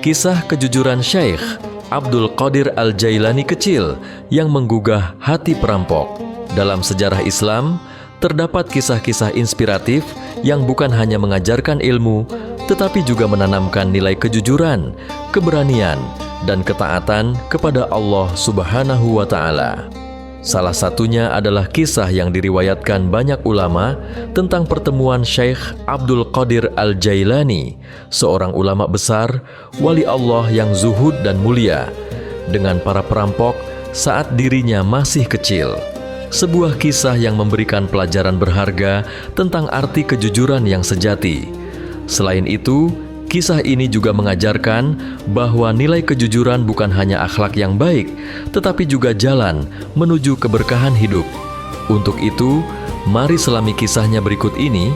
Kisah kejujuran Syekh Abdul Qadir Al-Jailani kecil yang menggugah hati perampok. Dalam sejarah Islam, terdapat kisah-kisah inspiratif yang bukan hanya mengajarkan ilmu, tetapi juga menanamkan nilai kejujuran, keberanian, dan ketaatan kepada Allah Subhanahu wa Ta'ala. Salah satunya adalah kisah yang diriwayatkan banyak ulama tentang pertemuan Syekh Abdul Qadir Al-Jailani, seorang ulama besar, wali Allah yang zuhud dan mulia, dengan para perampok saat dirinya masih kecil. Sebuah kisah yang memberikan pelajaran berharga tentang arti kejujuran yang sejati. Selain itu, kisah ini juga mengajarkan bahwa nilai kejujuran bukan hanya akhlak yang baik, tetapi juga jalan menuju keberkahan hidup. Untuk itu, mari selami kisahnya berikut ini,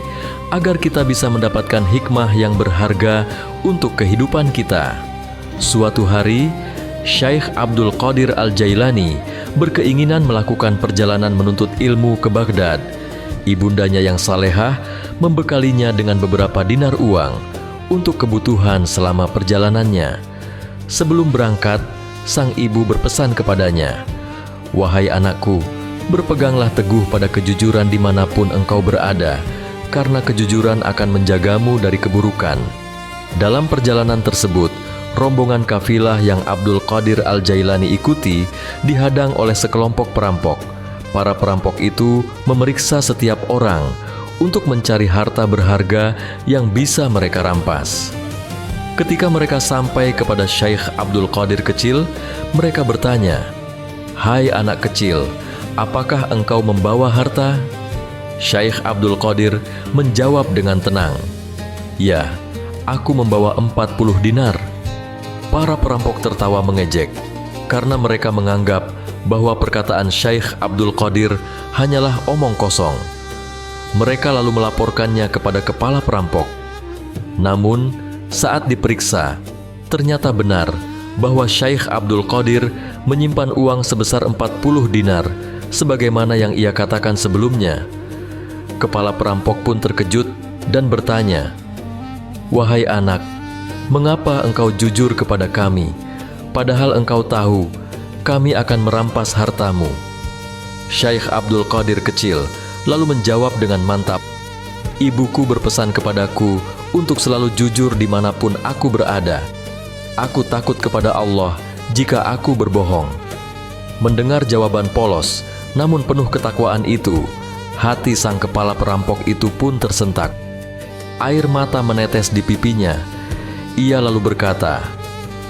agar kita bisa mendapatkan hikmah yang berharga untuk kehidupan kita. Suatu hari, Syekh Abdul Qadir Al-Jailani berkeinginan melakukan perjalanan menuntut ilmu ke Baghdad. Ibundanya yang salehah membekalinya dengan beberapa dinar uang untuk kebutuhan selama perjalanannya. Sebelum berangkat, sang ibu berpesan kepadanya, "Wahai anakku, berpeganglah teguh pada kejujuran dimanapun engkau berada, karena kejujuran akan menjagamu dari keburukan." Dalam perjalanan tersebut, rombongan kafilah yang Abdul Qadir Al-Jailani ikuti dihadang oleh sekelompok perampok. Para perampok itu memeriksa setiap orang untuk mencari harta berharga yang bisa mereka rampas. Ketika mereka sampai kepada Syekh Abdul Qadir kecil, mereka bertanya, "Hai anak kecil, apakah engkau membawa harta?" Syekh Abdul Qadir menjawab dengan tenang, "Ya, aku membawa 40 dinar." Para perampok tertawa mengejek, karena mereka menganggap bahwa perkataan Syekh Abdul Qadir hanyalah omong kosong. Mereka lalu melaporkannya kepada kepala perampok. Namun, saat diperiksa, ternyata benar bahwa Syekh Abdul Qadir menyimpan uang sebesar 40 dinar, sebagaimana yang ia katakan sebelumnya. Kepala perampok pun terkejut dan bertanya, "Wahai anak, mengapa engkau jujur kepada kami, padahal engkau tahu kami akan merampas hartamu?" Syekh Abdul Qadir kecil lalu menjawab dengan mantap, "Ibuku berpesan kepadaku untuk selalu jujur dimanapun aku berada. Aku takut kepada Allah jika aku berbohong." Mendengar jawaban polos, namun penuh ketakwaan itu, hati sang kepala perampok itu pun tersentak. Air mata menetes di pipinya. Ia lalu berkata,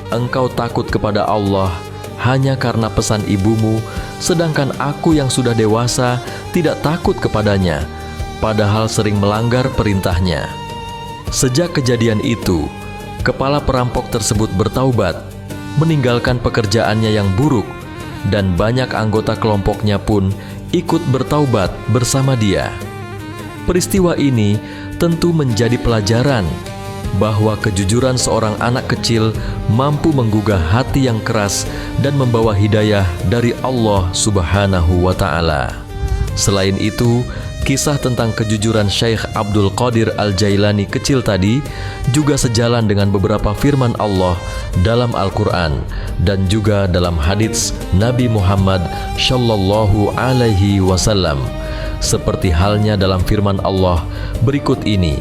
"Engkau takut kepada Allah hanya karena pesan ibumu, sedangkan aku yang sudah dewasa tidak takut kepadanya, padahal sering melanggar perintahnya." Sejak kejadian itu, kepala perampok tersebut bertaubat, meninggalkan pekerjaannya yang buruk, dan banyak anggota kelompoknya pun ikut bertaubat bersama dia. Peristiwa ini tentu menjadi pelajaran bahwa kejujuran seorang anak kecil mampu menggugah hati yang keras dan membawa hidayah dari Allah Subhanahu wa Ta'ala. Selain itu, kisah tentang kejujuran Syekh Abdul Qadir Al-Jailani kecil tadi juga sejalan dengan beberapa firman Allah dalam Al-Quran dan juga dalam hadits Nabi Muhammad Shallallahu Alaihi Wasallam. Seperti halnya dalam firman Allah berikut ini,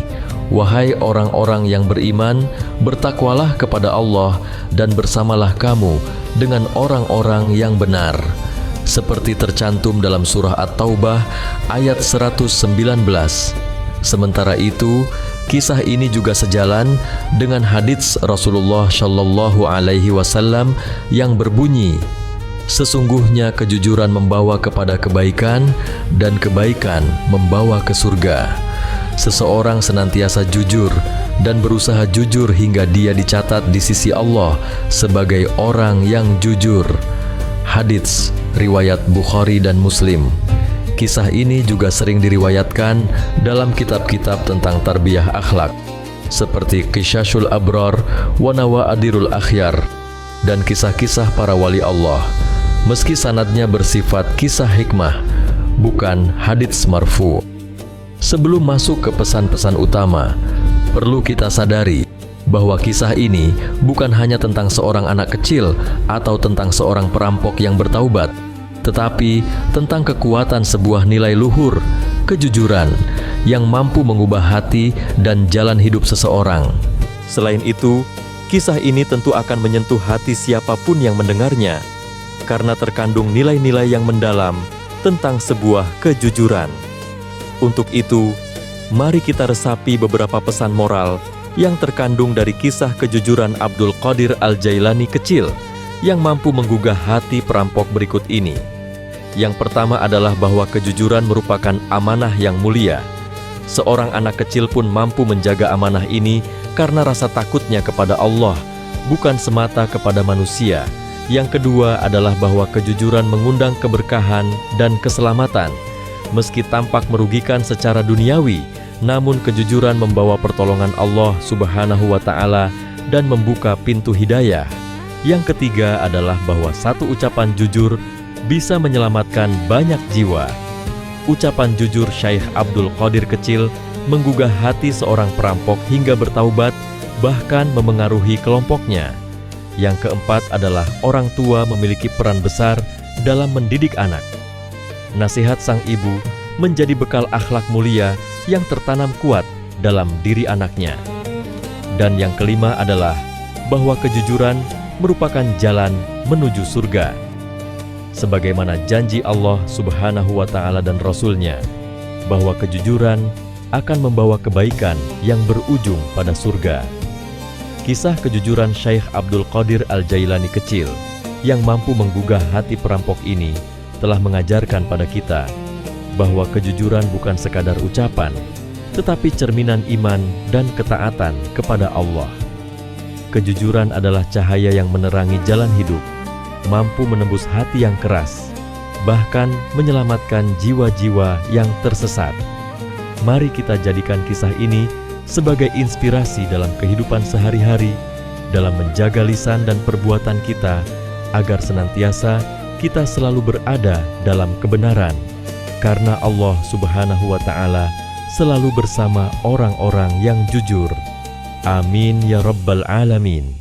"Wahai orang-orang yang beriman, bertakwalah kepada Allah dan bersamalah kamu dengan orang-orang yang benar." Seperti tercantum dalam surah At-Taubah ayat 119. Sementara itu, kisah ini juga sejalan dengan hadits Rasulullah Shallallahu Alaihi Wasallam yang berbunyi, "Sesungguhnya kejujuran membawa kepada kebaikan dan kebaikan membawa ke surga." Seseorang senantiasa jujur dan berusaha jujur hingga dia dicatat di sisi Allah sebagai orang yang jujur. Hadits riwayat Bukhari dan Muslim. Kisah ini juga sering diriwayatkan dalam kitab-kitab tentang tarbiyah akhlak, seperti Qisasul Abrar wa Nawaadirul Akhyar dan kisah-kisah para wali Allah, meski sanadnya bersifat kisah hikmah, bukan hadits marfu. Sebelum masuk ke pesan-pesan utama, perlu kita sadari bahwa kisah ini bukan hanya tentang seorang anak kecil atau tentang seorang perampok yang bertaubat, tetapi tentang kekuatan sebuah nilai luhur, kejujuran, yang mampu mengubah hati dan jalan hidup seseorang. Selain itu, kisah ini tentu akan menyentuh hati siapapun yang mendengarnya, karena terkandung nilai-nilai yang mendalam tentang sebuah kejujuran. Untuk itu, mari kita resapi beberapa pesan moral yang terkandung dari kisah kejujuran Abdul Qadir Al-Jailani kecil yang mampu menggugah hati perampok berikut ini. Yang pertama adalah bahwa kejujuran merupakan amanah yang mulia. Seorang anak kecil pun mampu menjaga amanah ini karena rasa takutnya kepada Allah, bukan semata kepada manusia. Yang kedua adalah bahwa kejujuran mengundang keberkahan dan keselamatan. Meski tampak merugikan secara duniawi, namun kejujuran membawa pertolongan Allah Subhanahu wa Ta'ala dan membuka pintu hidayah. Yang ketiga adalah bahwa satu ucapan jujur bisa menyelamatkan banyak jiwa. Ucapan jujur Syekh Abdul Qadir kecil menggugah hati seorang perampok hingga bertaubat, bahkan memengaruhi kelompoknya. Yang keempat adalah orang tua memiliki peran besar dalam mendidik anak. Nasihat sang ibu menjadi bekal akhlak mulia yang tertanam kuat dalam diri anaknya. Dan yang kelima adalah bahwa kejujuran merupakan jalan menuju surga. Sebagaimana janji Allah Subhanahu wa Ta'ala dan Rasul-Nya, bahwa kejujuran akan membawa kebaikan yang berujung pada surga. Kisah kejujuran Syekh Abdul Qadir Al-Jailani kecil yang mampu menggugah hati perampok ini telah mengajarkan pada kita bahwa kejujuran bukan sekadar ucapan, tetapi cerminan iman dan ketaatan kepada Allah. Kejujuran adalah cahaya yang menerangi jalan hidup, mampu menembus hati yang keras, bahkan menyelamatkan jiwa-jiwa yang tersesat. Mari kita jadikan kisah ini sebagai inspirasi dalam kehidupan sehari-hari, dalam menjaga lisan dan perbuatan kita, agar senantiasa kita selalu berada dalam kebenaran, karena Allah Subhanahu wa Ta'ala selalu bersama orang-orang yang jujur. Amin ya Rabbal Alamin.